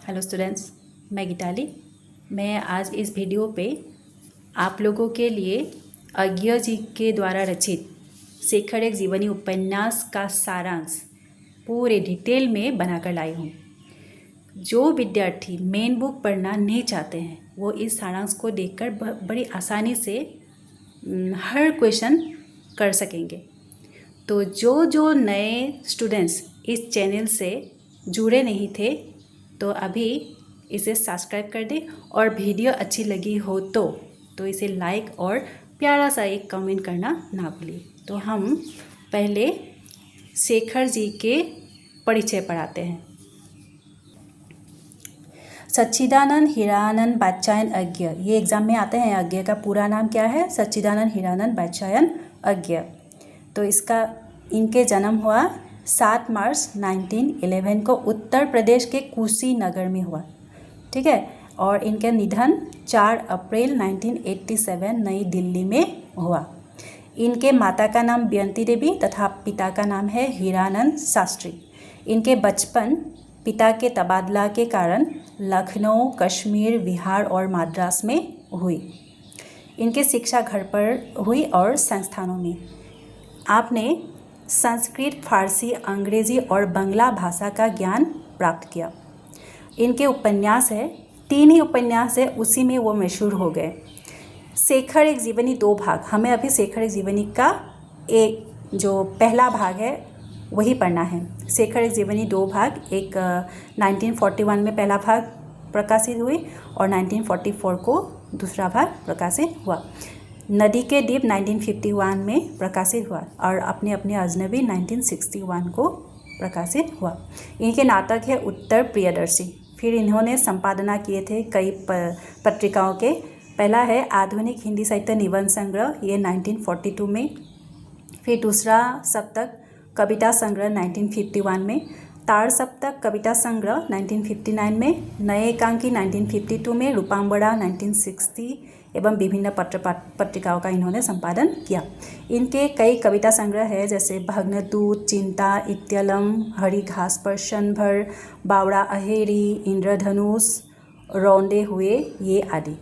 Hello students, मैं गीताली। मैं आज इस वीडियो पे आप लोगों के लिए अज्ञ जी के द्वारा रचित शेखर एक जीवनी उपन्यास का सारांश पूरे डिटेल में बनाकर लाई हूँ। जो विद्यार्थी मेन बुक पढ़ना नहीं चाहते हैं वो इस सारांश को देखकर बड़ी आसानी से हर क्वेश्चन कर सकेंगे। तो जो नए स्टूडेंट्स इस चैनल से जुड़े नहीं थे तो अभी इसे सब्सक्राइब कर दें, और वीडियो अच्छी लगी हो तो इसे लाइक और प्यारा सा एक कमेंट करना ना भूलिए। तो हम पहले शेखर जी के परिचय पढ़ाते हैं। सच्चिदानंद हीरानंद वात्स्यायन अज्ञ, ये एग्जाम में आते हैं। अज्ञ का पूरा नाम क्या है? सच्चिदानंद हीरानंद वात्स्यायन अज्ञ। तो इनके जन्म हुआ 7 मार्च 1911 को उत्तर प्रदेश के कुशीनगर में हुआ, ठीक है। और इनका निधन 4 अप्रैल 1987 नई दिल्ली में हुआ। इनके माता का नाम बेयंती देवी तथा पिता का नाम है हीरानंद शास्त्री। इनके बचपन पिता के तबादला के कारण लखनऊ, कश्मीर, बिहार और मद्रास में हुई। इनकी शिक्षा घर पर हुई और संस्थानों में। आपने संस्कृत, फारसी, अंग्रेजी और बांग्ला भाषा का ज्ञान प्राप्त किया। इनके उपन्यास है, 3 ही उपन्यास है, उसी में वो मशहूर हो गए। शेखर एक जीवनी 2 भाग, हमें अभी शेखर एक जीवनी का एक जो पहला भाग है वही पढ़ना है। शेखर एक जीवनी 2 भाग, एक 1941 में पहला भाग प्रकाशित हुई और 1944 को दूसरा भाग प्रकाशित हुआ। नदी के द्वीप 1951 में प्रकाशित हुआ और अपने अपने अजनबी 1961 को प्रकाशित हुआ। इनके नाटक है उत्तर प्रियदर्शी। फिर इन्होंने संपादना किए थे कई पत्रिकाओं के। पहला है आधुनिक हिंदी साहित्य निबंध संग्रह, ये 1942 में। फिर दूसरा सप्तक कविता संग्रह 1951 में। तार सप्तक कविता संग्रह 1959 में। नए एकांकी 1952 में। रूपाम्बरा 1960 एवं विभिन्न पत्रिकाओं का इन्होंने संपादन किया। इनके कई कविता संग्रह है, जैसे भग्नदूत, चिंता, इत्यलम, हरी घास पर क्षणभर, बावड़ा अहेरी, इंद्रधनुष, रौंदे हुए, ये आदि।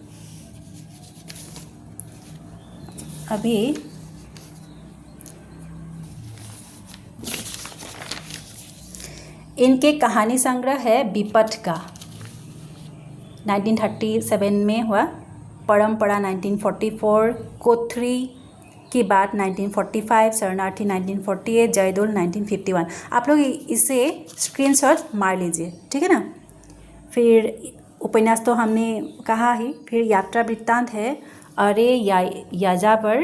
अभी इनके कहानी संग्रह है विपथ का, 1937 में हुआ। परंपरा 1944, कोथरी की बात 1945, शरणार्थी 1948, जयदोल 1951। आप लोग इसे स्क्रीनशॉट मार लीजिए, ठीक है ना। फिर उपन्यास तो हमने कहा ही। फिर यात्रा वृत्तांत है अरे याजावर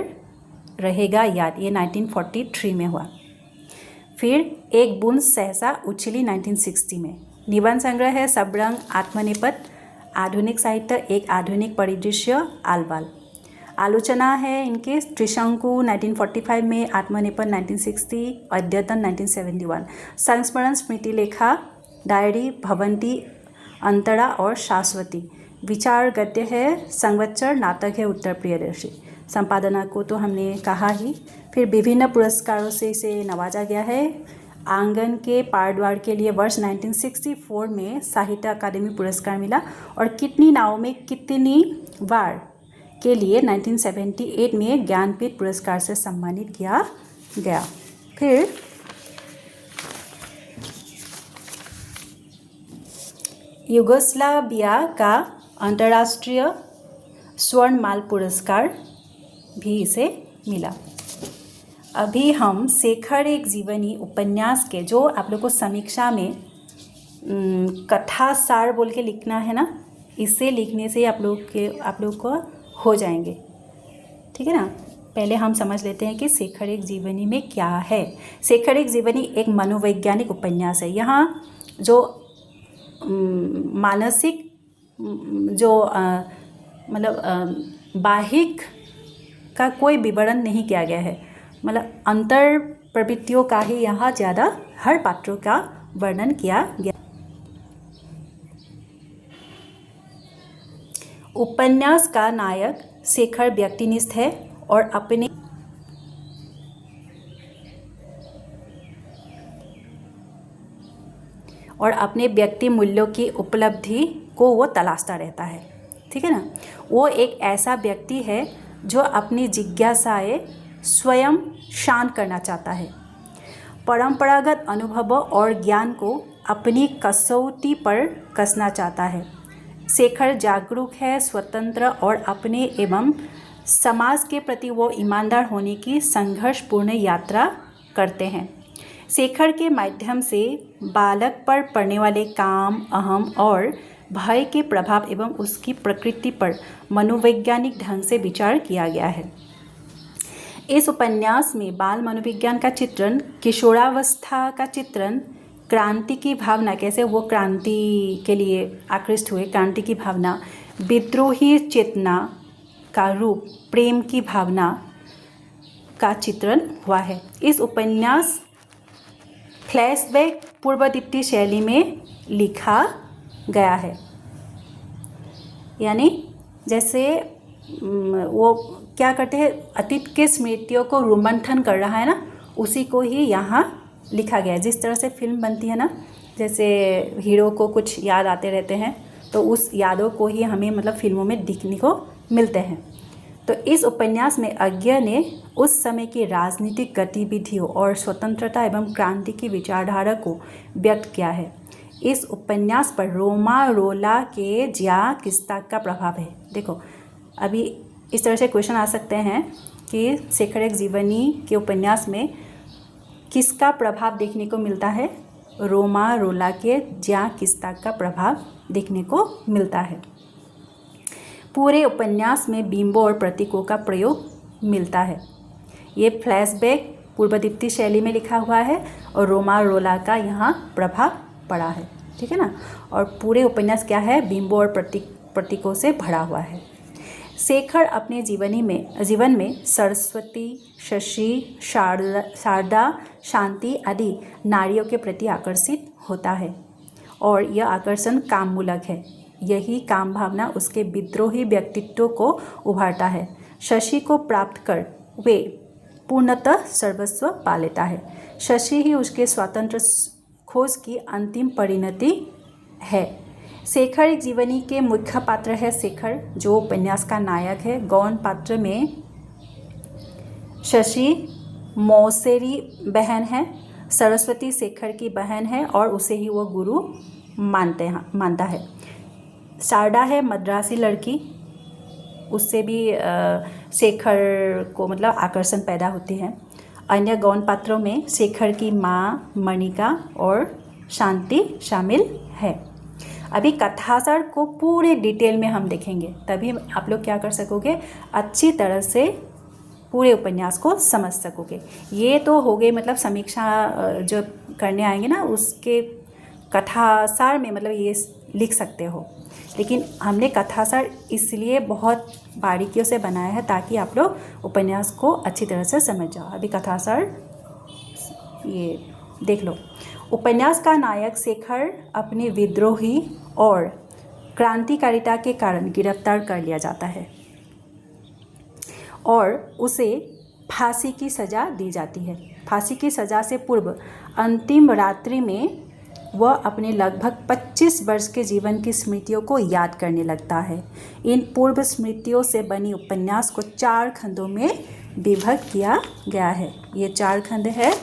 रहेगा याद, ये 1943 में हुआ। फिर एक बूंद सहसा उछली 1960 में। निबंध संग्रह है सबरंग, आत्मनिपट, आधुनिक साहित्य, एक आधुनिक परिदृश्य, आलवाल। आलोचना है इनके त्रिशंकु 1945 में, आत्मनिपट 1960, अद्यतन 1971। संस्मरण, स्मृति लेखा, डायरी, भवंती, अंतरा और शाश्वती। विचार गद्य है संवत्सर, नाटक है उत्तर प्रियदर्शी। संपादना को तो हमने कहा ही। फिर विभिन्न पुरस्कारों से इसे नवाजा गया है। आंगन के पारद्वार के लिए वर्ष 1964 में साहित्य अकादमी पुरस्कार मिला, और कितनी नावों में कितनी बार के लिए 1978 में ज्ञानपीठ पुरस्कार से सम्मानित किया गया। फिर युगोस्लाविया का अंतर्राष्ट्रीय स्वर्णमाल पुरस्कार भी इसे मिला। अभी हम शेखर एक जीवनी उपन्यास के, जो आप लोग को समीक्षा में कथा सार बोल के लिखना है ना, इसे लिखने से आप लोग को हो जाएंगे, ठीक है ना। पहले हम समझ लेते हैं कि शेखर एक जीवनी में क्या है। शेखर एक जीवनी एक मनोवैज्ञानिक उपन्यास है। यहाँ जो मानसिक जो बाहिक का कोई विवरण नहीं किया गया है, मतलब अंतर प्रवृत्तियों का ही यहाँ ज़्यादा हर पात्रों का वर्णन किया गया। उपन्यास का नायक शेखर व्यक्तिनिष्ठ है और अपने और अपने व्यक्ति मूल्यों की उपलब्धि को वो तलाशता रहता है, ठीक है ना। वो एक ऐसा व्यक्ति है जो अपनी जिज्ञासाएं स्वयं शांत करना चाहता है, परंपरागत अनुभवों और ज्ञान को अपनी कसौटी पर कसना चाहता है। शेखर जागरूक है, स्वतंत्र और अपने एवं समाज के प्रति वो ईमानदार होने की संघर्षपूर्ण यात्रा करते हैं। शेखर के माध्यम से बालक पर पड़ने वाले काम, अहम और भय के प्रभाव एवं उसकी प्रकृति पर मनोवैज्ञानिक ढंग से विचार किया गया है। इस उपन्यास में बाल मनोविज्ञान का चित्रण, किशोरावस्था का चित्रण, क्रांति की भावना, कैसे वो क्रांति के लिए आकृष्ट हुए, क्रांति की भावना, विद्रोही चेतना का रूप, प्रेम की भावना का चित्रण हुआ है। इस उपन्यास फ्लैशबैक पूर्वदीप्ति शैली में लिखा गया है, यानी जैसे वो क्या करते हैं, अतीत के स्मृतियों को रोमंथन कर रहा है ना, उसी को ही यहाँ लिखा गया है। जिस तरह से फिल्म बनती है ना, जैसे हीरो को कुछ याद आते रहते हैं, तो उस यादों को ही हमें मतलब फिल्मों में दिखने को मिलते हैं। तो इस उपन्यास में अज्ञ ने उस समय की राजनीतिक गतिविधियों और स्वतंत्रता एवं क्रांति की विचारधारा को व्यक्त किया है। इस उपन्यास पर रोमा रोला के ज्या किस्ताक का प्रभाव है। देखो, अभी इस तरह से क्वेश्चन आ सकते हैं कि शेखर एक जीवनी के उपन्यास में किसका प्रभाव देखने को मिलता है? रोमा रोला के ज्या किस्ताक का प्रभाव देखने को मिलता है। पूरे उपन्यास में बिंबों और प्रतीकों का प्रयोग मिलता है। ये फ्लैशबैक पूर्वदीप्ति शैली में लिखा हुआ है और रोमा रोला का यहाँ प्रभाव पड़ा है, ठीक है ना। और पूरे उपन्यास क्या है? बिंबों और प्रतीकों से भरा हुआ है। शेखर अपने जीवन में सरस्वती, शशि, शारदा, शांति आदि नारियों के प्रति आकर्षित होता है और यह आकर्षण काममूलक है। यही काम भावना उसके विद्रोही व्यक्तित्व को उभारता है। शशि को प्राप्त कर वे पूर्णतः सर्वस्व पा लेता है। शशि ही उसके स्वातंत्र खोज की अंतिम परिणति है। शेखर एक जीवनी के मुख्य पात्र है शेखर, जो उपन्यास का नायक है। गौण पात्र में शशि मौसेरी बहन है, सरस्वती शेखर की बहन है और उसे ही वो गुरु मानता है। शारदा है मद्रासी लड़की, उससे भी शेखर को मतलब आकर्षण पैदा होती है। अन्य गौण पात्रों में शेखर की माँ मणिका और शांति शामिल है। अभी कथासार को पूरे डिटेल में हम देखेंगे, तभी आप लोग क्या कर सकोगे, अच्छी तरह से पूरे उपन्यास को समझ सकोगे। ये तो हो गई मतलब समीक्षा जो करने आएंगे ना, उसके कथासार में मतलब ये लिख सकते हो, लेकिन हमने कथासार इसलिए बहुत बारीकियों से बनाया है ताकि आप लोग उपन्यास को अच्छी तरह से समझ जाओ। अभी कथासार ये देख लो। उपन्यास का नायक शेखर अपनी विद्रोही और क्रांतिकारिता के कारण गिरफ्तार कर लिया जाता है और उसे फांसी की सज़ा दी जाती है। फांसी की सज़ा से पूर्व अंतिम रात्रि में वह अपने लगभग 25 वर्ष के जीवन की स्मृतियों को याद करने लगता है। इन पूर्व स्मृतियों से बनी उपन्यास को 4 खंडों में विभक्त किया गया है। ये 4 खंड है,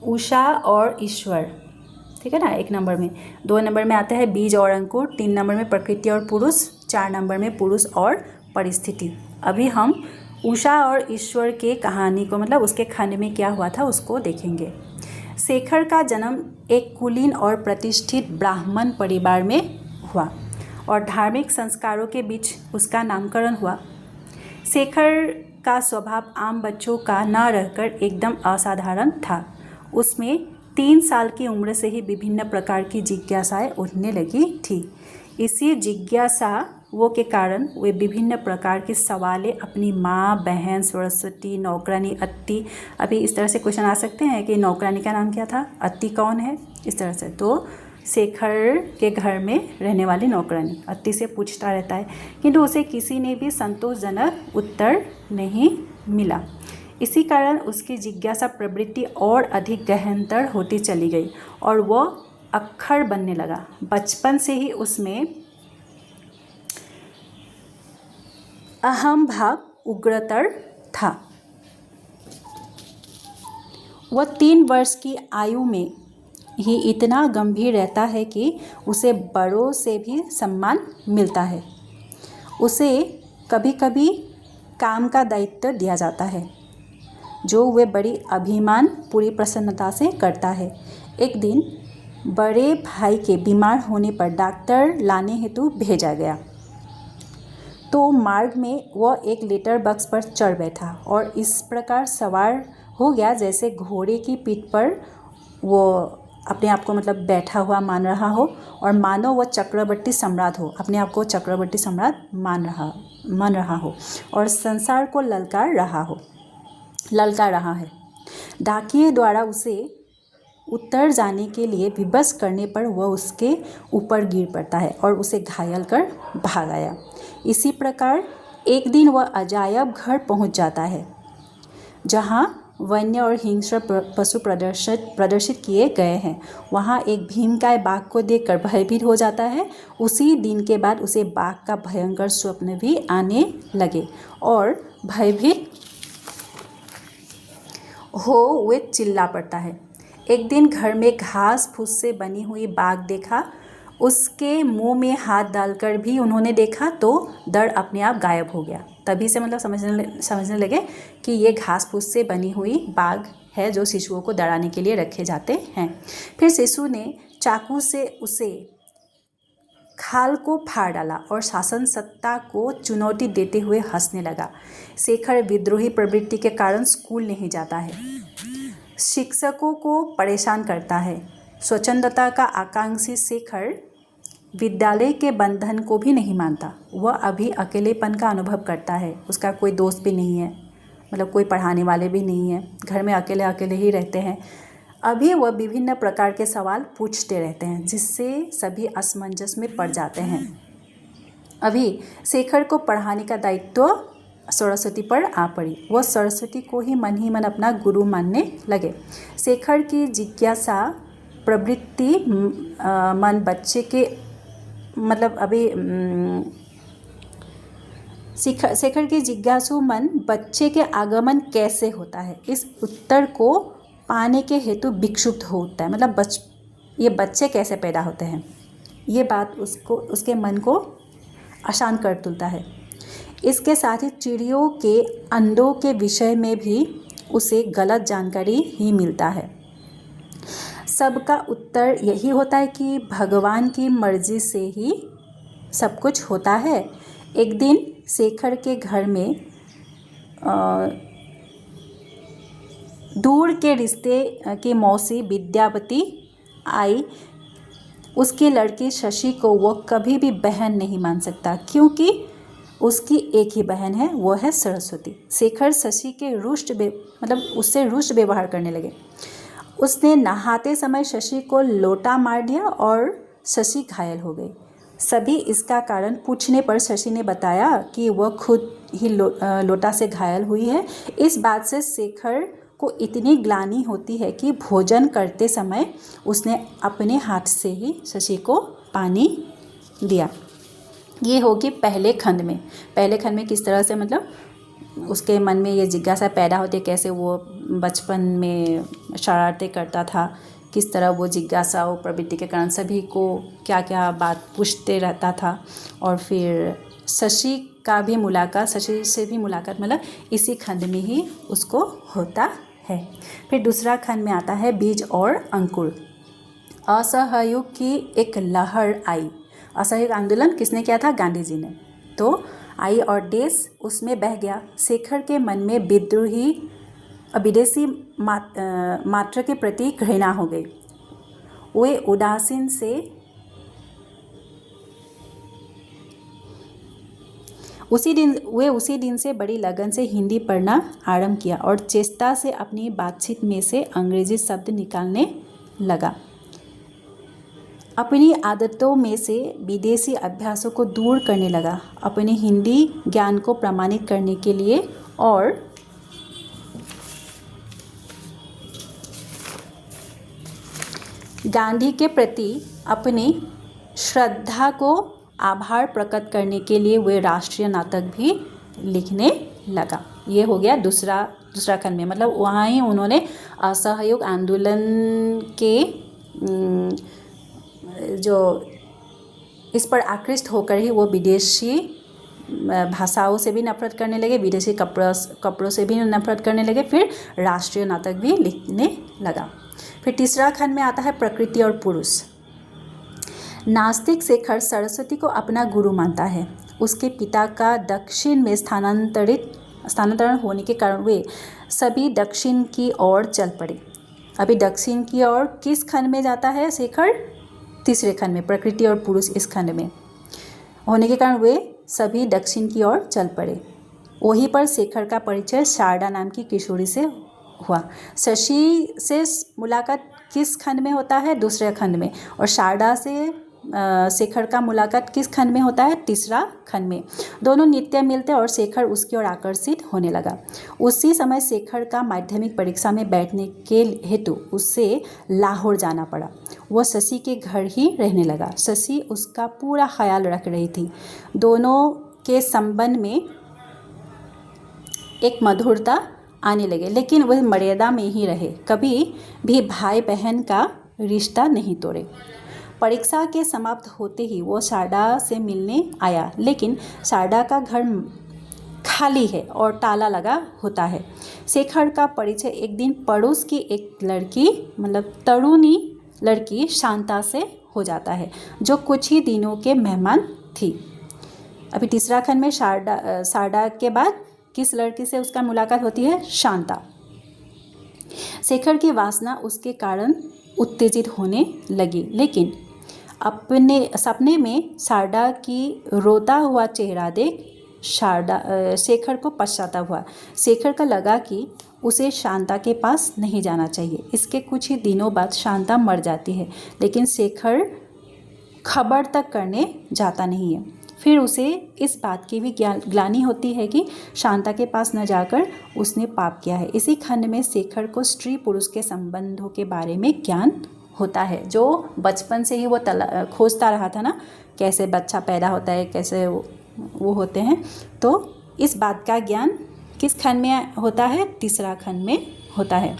उषा और ईश्वर, ठीक है ना, 1 नंबर में। 2 नंबर में आता है बीज और अंकुर, 3 नंबर में प्रकृति और पुरुष, 4 नंबर में पुरुष और परिस्थिति। अभी हम उषा और ईश्वर के कहानी को मतलब उसके खंड में क्या हुआ था उसको देखेंगे। शेखर का जन्म एक कुलीन और प्रतिष्ठित ब्राह्मण परिवार में हुआ और धार्मिक संस्कारों के बीच उसका नामकरण हुआ। शेखर का स्वभाव आम बच्चों का न रहकर एकदम असाधारण था। उसमें 3 साल की उम्र से ही विभिन्न प्रकार की जिज्ञासाएं उठने लगी थी। इसी जिज्ञासा वो के कारण वे विभिन्न प्रकार के सवालें अपनी माँ, बहन, सरस्वती, नौकरानी, अत्ती, अभी इस तरह से क्वेश्चन आ सकते हैं कि नौकरानी का नाम क्या था, अत्ती कौन है, इस तरह से। तो शेखर के घर में रहने वाली नौकरानी अत्ती से पूछता रहता है, किंतु उसे किसी ने भी संतोषजनक उत्तर नहीं मिला। इसी कारण उसकी जिज्ञासा प्रवृत्ति और अधिक गहनतर होती चली गई और वह अक्खड़ बनने लगा। बचपन से ही उसमें अहम भाव उग्रतर था। वह 3 वर्ष की आयु में ही इतना गंभीर रहता है कि उसे बड़ों से भी सम्मान मिलता है। उसे कभी कभी काम का दायित्व दिया जाता है जो वह बड़ी अभिमान पूरी प्रसन्नता से करता है। एक दिन बड़े भाई के बीमार होने पर डॉक्टर लाने हेतु भेजा गया तो मार्ग में वह एक लेटर बक्स पर चढ़ बैठा और इस प्रकार सवार हो गया जैसे घोड़े की पीठ पर वो अपने आप को मतलब बैठा हुआ मान रहा हो और मानो वह चक्रवर्ती सम्राट हो, अपने आप को चक्रवर्ती सम्राट मान रहा हो और संसार को ललकार रहा है। डाकिये द्वारा उसे उत्तर जाने के लिए विवश करने पर वह उसके ऊपर गिर पड़ता है और उसे घायल कर भाग आया। इसी प्रकार एक दिन वह अजायब घर पहुंच जाता है जहां वन्य और हिंस्र पशु प्रदर्शित किए गए हैं। वहाँ एक भीमकाय बाघ को देखकर भयभीत हो जाता है। उसी दिन के बाद उसे बाघ का भयंकर स्वप्न भी आने लगे और भयभीत हो वे चिल्ला पड़ता है। एक दिन घर में घास फूस से बनी हुई बाघ देखा। उसके मुंह में हाथ डालकर भी उन्होंने देखा तो डर अपने आप गायब हो गया। तभी से मतलब समझने लगे कि ये घास फूस से बनी हुई बाघ है जो शिशुओं को डराने के लिए रखे जाते हैं। फिर शिशु ने चाकू से उसे खाल को फाड़ डाला और शासन सत्ता को चुनौती देते हुए हंसने लगा। शेखर विद्रोही प्रवृत्ति के कारण स्कूल नहीं जाता है, शिक्षकों को परेशान करता है। स्वतंत्रता का आकांक्षी शेखर विद्यालय के बंधन को भी नहीं मानता। वह अभी अकेलेपन का अनुभव करता है। उसका कोई दोस्त भी नहीं है, मतलब कोई पढ़ाने वाले भी नहीं है, घर में अकेले अकेले ही रहते हैं। अभी वह विभिन्न प्रकार के सवाल पूछते रहते हैं जिससे सभी असमंजस में पड़ जाते हैं। अभी शेखर को पढ़ाने का दायित्व सरस्वती पर आ पड़ी। वह सरस्वती को ही मन अपना गुरु मानने लगे। शेखर की जिज्ञासा प्रवृत्ति मन बच्चे के मतलब अभी शेखर के जिज्ञासु मन बच्चे के आगमन कैसे होता है इस उत्तर को पाने के हेतु विक्षुब्ध होता है। मतलब ये बच्चे कैसे पैदा होते हैं, ये बात उसके मन को अशांत कर तुलता है। इसके साथ ही चिड़ियों के अंडों के विषय में भी उसे गलत जानकारी ही मिलता है। सबका उत्तर यही होता है कि भगवान की मर्जी से ही सब कुछ होता है। एक दिन शेखर के घर में दूर के रिश्ते की मौसी विद्यावती आई। उसकी लड़की शशि को वह कभी भी बहन नहीं मान सकता क्योंकि उसकी एक ही बहन है, वो है सरस्वती। शेखर शशि के उससे रुष्ट व्यवहार करने लगे। उसने नहाते समय शशि को लोटा मार दिया और शशि घायल हो गई। सभी इसका कारण पूछने पर शशि ने बताया कि वह खुद ही लोटा से घायल हुई है। इस बात से शेखर को इतनी ग्लानि होती है कि भोजन करते समय उसने अपने हाथ से ही शशि को पानी दिया। ये होगी पहले खंड में किस तरह से मतलब उसके मन में ये जिज्ञासा पैदा होती है, कैसे वो बचपन में शरारतें करता था, किस तरह वो जिज्ञासा और प्रवृत्ति के कारण सभी को क्या क्या बात पूछते रहता था। और फिर शशि से भी मुलाकात मतलब इसी खंड में ही उसको होता है। फिर दूसरा खंड में आता है बीज और अंकुर। असहयोग की एक लहर आई। असहयोग आंदोलन किसने किया था? गांधी जी ने। तो आई और देश उसमें बह गया। शेखर के मन में विदेशी मात्र के प्रति घृणा हो गई। वे उसी दिन से बड़ी लगन से हिंदी पढ़ना आरंभ किया और चेष्टा से अपनी बातचीत में से अंग्रेजी शब्द निकालने लगा। अपनी आदतों में से विदेशी अभ्यासों को दूर करने लगा। अपने हिंदी ज्ञान को प्रमाणित करने के लिए और गांधी के प्रति अपनी श्रद्धा को आभार प्रकट करने के लिए वे राष्ट्रीय नाटक भी लिखने लगा। ये हो गया दूसरा खंड में, मतलब वहाँ ही उन्होंने असहयोग आंदोलन के जो इस पर आकृष्ट होकर ही वो विदेशी भाषाओं से भी नफरत करने लगे, विदेशी कपड़ों से भी नफरत करने लगे, फिर राष्ट्रीय नाटक भी लिखने लगा। फिर तीसरा खंड में आता है प्रकृति और पुरुष। नास्तिक शेखर सरस्वती को अपना गुरु मानता है। उसके पिता का दक्षिण में स्थानांतरण होने के कारण वे सभी दक्षिण की ओर चल पड़े। अभी दक्षिण की ओर किस खंड में जाता है शेखर? तीसरे खंड में, प्रकृति और पुरुष इस खंड में होने के कारण वे सभी दक्षिण की ओर चल पड़े। वहीं पर शेखर का परिचय शारदा नाम की किशोरी से हुआ। शशि से मुलाकात किस खंड में होता है? दूसरे खंड में। और शारदा से शेखर का मुलाकात किस खंड में होता है? तीसरा खंड में। दोनों नित्य मिलते और शेखर उसकी ओर आकर्षित होने लगा। उसी समय शेखर का माध्यमिक परीक्षा में बैठने के हेतु उसे लाहौर जाना पड़ा। वह शशि के घर ही रहने लगा। शशि उसका पूरा ख्याल रख रही थी। दोनों के संबंध में एक मधुरता आने लगे, लेकिन वह मर्यादा में ही रहे, कभी भी भाई बहन का रिश्ता नहीं तोड़े। परीक्षा के समाप्त होते ही वो शारदा से मिलने आया, लेकिन शारदा का घर खाली है और ताला लगा होता है। शेखर का परिचय एक दिन पड़ोस की एक लड़की, मतलब तरुणी लड़की शांता से हो जाता है, जो कुछ ही दिनों के मेहमान थी। अभी तीसरा खंड में शारदा के बाद किस लड़की से उसका मुलाकात होती है? शांता। शेखर की वासना उसके कारण उत्तेजित होने लगी, लेकिन अपने सपने में शारदा की रोता हुआ चेहरा देख शेखर को पश्चाताप हुआ। शेखर का लगा कि उसे शांता के पास नहीं जाना चाहिए। इसके कुछ ही दिनों बाद शांता मर जाती है, लेकिन शेखर खबर तक करने जाता नहीं है। फिर उसे इस बात की भी ग्लानि होती है कि शांता के पास न जाकर उसने पाप किया है। इसी खंड में शेखर को स्त्री पुरुष के संबंधों के बारे में ज्ञान होता है, जो बचपन से ही वो खोजता रहा था ना, कैसे बच्चा पैदा होता है, कैसे वो होते हैं। तो इस बात का ज्ञान किस खंड में होता है? तीसरा खंड में होता है।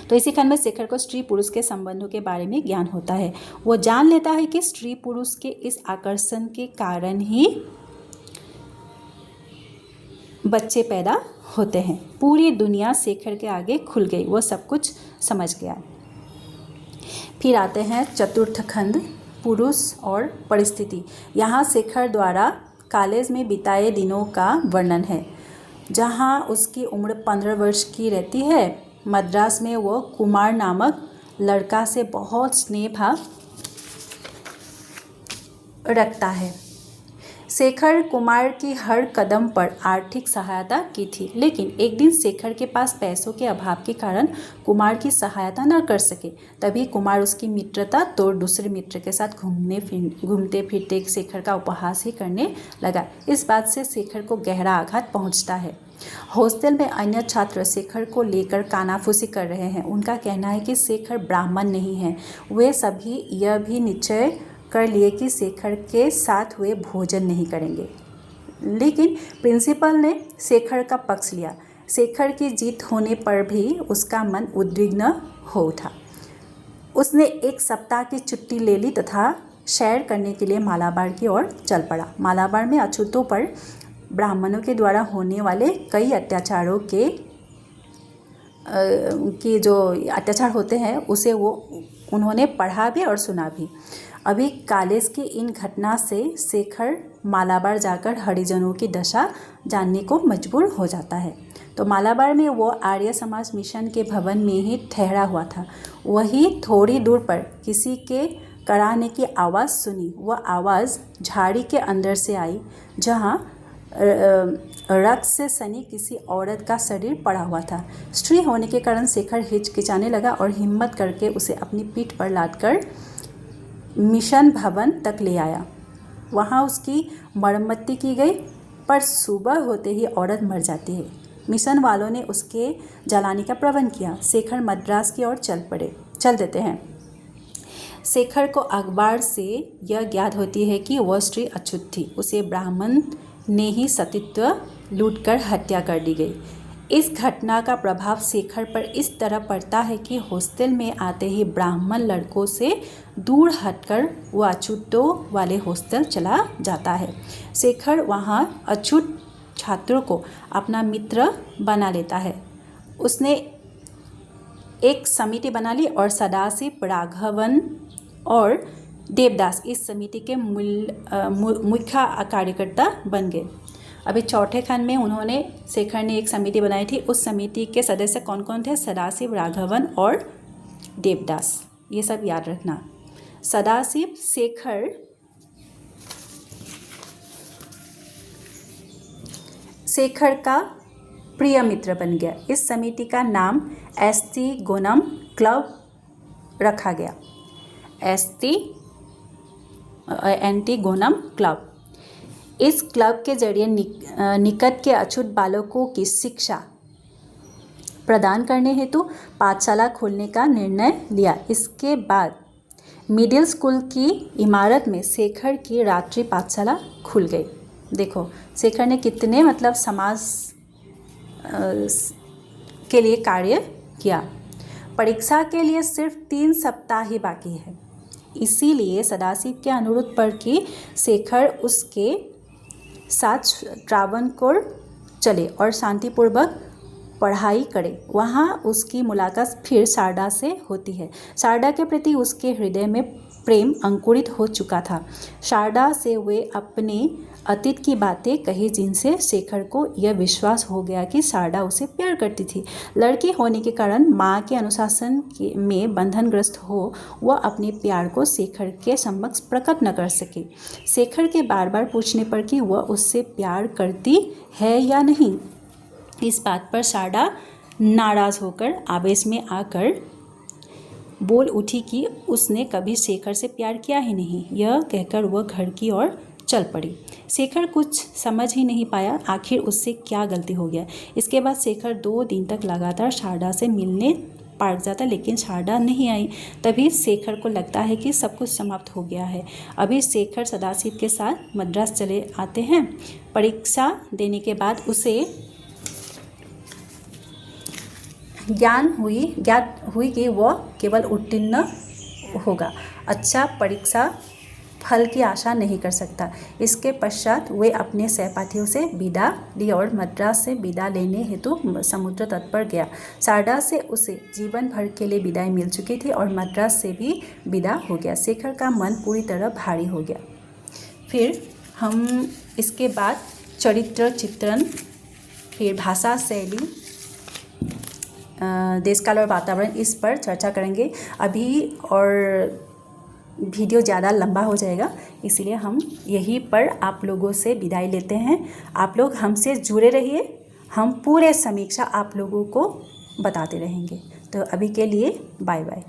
तो इसी खंड में शेखर को स्त्री पुरुष के संबंधों के बारे में ज्ञान होता है। वो जान लेता है कि स्त्री पुरुष के इस आकर्षण के कारण ही बच्चे पैदा होते हैं। पूरी दुनिया शेखर के आगे खुल गई, वो सब कुछ समझ गया। फिर आते हैं चतुर्थ खंड, पुरुष और परिस्थिति। यहाँ शेखर द्वारा कॉलेज में बिताए दिनों का वर्णन है। जहाँ उसकी उम्र 15 वर्ष की रहती है, मद्रास में वो कुमार नामक लड़का से बहुत स्नेह भाव रखता है। शेखर कुमार की हर कदम पर आर्थिक सहायता की थी, लेकिन एक दिन शेखर के पास पैसों के अभाव के कारण कुमार की सहायता न कर सके। तभी कुमार उसकी मित्रता तोड़ दूसरे मित्र के साथ घूमते फिरते शेखर का उपहास ही करने लगा। इस बात से शेखर को गहरा आघात पहुंचता है। हॉस्टल में अन्य छात्र शेखर को लेकर कानाफूसी कर रहे हैं। उनका कहना है कि शेखर ब्राह्मण नहीं है। वे सभी यह भी निश्चय कर लिए कि शेखर के साथ वे भोजन नहीं करेंगे, लेकिन प्रिंसिपल ने शेखर का पक्ष लिया। शेखर की जीत होने पर भी उसका मन उद्विग्न हो उठा। उसने एक सप्ताह की छुट्टी ले ली तथा सैर करने के लिए मालाबार की ओर चल पड़ा। मालाबार में अछूतों पर ब्राह्मणों के द्वारा होने वाले कई अत्याचारों के जो अत्याचार होते हैं उसे उन्होंने पढ़ा भी और सुना भी। अभी कॉलेज की इन घटना से शेखर मालाबार जाकर हरिजनों की दशा जानने को मजबूर हो जाता है। तो मालाबार में वो आर्य समाज मिशन के भवन में ही ठहरा हुआ था। वही थोड़ी दूर पर किसी के कराहने की आवाज़ सुनी। वह आवाज़ झाड़ी के अंदर से आई, जहाँ रक्त से सनी किसी औरत का शरीर पड़ा हुआ था। स्त्री होने के कारण शेखर हिचकिचाने लगा और हिम्मत करके उसे अपनी पीठ पर लादकर मिशन भवन तक ले आया। वहाँ उसकी मरम्मती की गई, पर सुबह होते ही औरत मर जाती है। मिशन वालों ने उसके जलाने का प्रबंध किया। शेखर मद्रास की ओर चल देते हैं। शेखर को अखबार से यह ज्ञात होती है कि वह स्त्री अछूत थी, उसे ब्राह्मण ने ही सतीत्व लूटकर हत्या कर दी गई। इस घटना का प्रभाव शेखर पर इस तरह पड़ता है कि हॉस्टल में आते ही ब्राह्मण लड़कों से दूर हटकर वह अछूतों वाले हॉस्टल चला जाता है। शेखर वहाँ अछूत छात्रों को अपना मित्र बना लेता है। उसने एक समिति बना ली और सदाशिव, राघवन और देवदास इस समिति के मुख्य कार्यकर्ता बन गए। अभी चौथे खंड में उन्होंने शेखर ने एक समिति बनाई थी। उस समिति के सदस्य कौन कौन थे? सदाशिव, राघवन और देवदास। ये सब याद रखना। सदाशिव शेखर का प्रिय मित्र बन गया। इस समिति का नाम एस्टिगोनम क्लब रखा गया। एंटीगोनम क्लब। इस क्लब के जरिए निकट के अछूत बालकों की शिक्षा प्रदान करने हेतु पाठशाला खोलने का निर्णय लिया। इसके बाद मिडिल स्कूल की इमारत में शेखर की रात्रि पाठशाला खुल गई। देखो शेखर ने कितने मतलब समाज के लिए कार्य किया। परीक्षा के लिए सिर्फ 3 सप्ताह ही बाकी है, इसीलिए सदाशिव के अनुरोध पर कि शेखर उसके साथ ट्रावणकोर चले और शांतिपूर्वक पढ़ाई करे। वहाँ उसकी मुलाकात फिर शारदा से होती है। शारदा के प्रति उसके हृदय में प्रेम अंकुरित हो चुका था। शारदा से वे अपने अतीत की बातें कही, जिनसे शेखर को यह विश्वास हो गया कि शारदा उसे प्यार करती थी। लड़की होने के कारण माँ के अनुशासन में बंधनग्रस्त हो वह अपने प्यार को शेखर के समक्ष प्रकट न कर सके। शेखर के बार बार पूछने पर कि वह उससे प्यार करती है या नहीं, इस बात पर शारदा नाराज़ होकर आवेश में आकर बोल उठी कि उसने कभी शेखर से प्यार किया ही नहीं। यह कहकर वह घर की ओर चल पड़ी। शेखर कुछ समझ ही नहीं पाया आखिर उससे क्या गलती हो गया। इसके बाद शेखर 2 दिन तक लगातार शारदा से मिलने पार्क जाता, लेकिन शारदा नहीं आई। तभी शेखर को लगता है कि सब कुछ समाप्त हो गया है। अभी शेखर सदाशिव के साथ मद्रास चले आते हैं। परीक्षा देने के बाद उसे ज्ञात हुई कि वह केवल उत्तीर्ण होगा, अच्छा परीक्षा फल की आशा नहीं कर सकता। इसके पश्चात वे अपने सहपाठियों से विदा ली और मद्रास से विदा लेने हेतु समुद्र तट पर गया। शारदा से उसे जीवन भर के लिए विदाई मिल चुकी थी और मद्रास से भी विदा हो गया। शेखर का मन पूरी तरह भारी हो गया। फिर हम इसके बाद चरित्र चित्रण, फिर भाषा शैली, देश काल और वातावरण, इस पर चर्चा करेंगे। अभी और वीडियो ज़्यादा लंबा हो जाएगा, इसीलिए हम यहीं पर आप लोगों से विदाई लेते हैं। आप लोग हमसे जुड़े रहिए, हम पूरे समीक्षा आप लोगों को बताते रहेंगे। तो अभी के लिए बाय बाय।